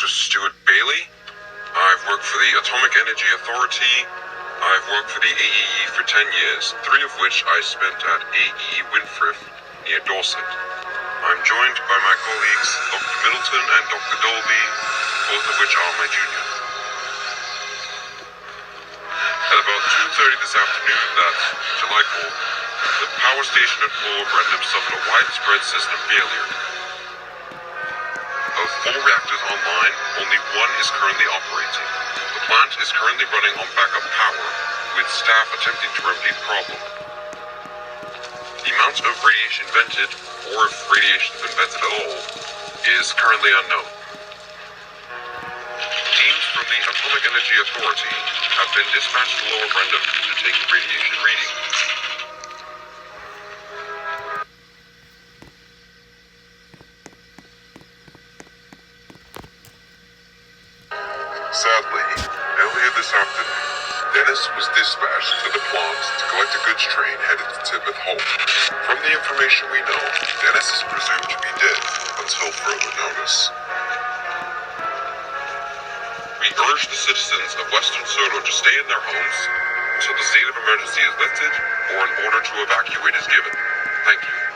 Stuart Bailey. I've worked for the Atomic Energy Authority. I've worked for the AEE for 10 years, 3 of which I spent at AEE Winfrith near Dorset. I'm joined by my colleagues Dr. Middleton and Dr. Dolby, both of which are my juniors. At about 2:30 this afternoon, that's July 4th, the power station at Fort Brandon suffered a widespread system failure. Of 4 reactors online, only 1 is currently operating. The plant is currently running on backup power, with staff attempting to remedy the problem. The amount of radiation vented, or if radiation has been vented at all, is currently unknown. Teams from the Atomic Energy Authority have been dispatched to Lower Brandon to take radiation readings. Sadly, earlier this afternoon, Dennis was dispatched to the plant to collect a goods train headed to Timoth Hall. From the information we know, Dennis is presumed to be dead until further notice. We urge the citizens of Western Soto to stay in their homes until the state of emergency is lifted or an order to evacuate is given. Thank you.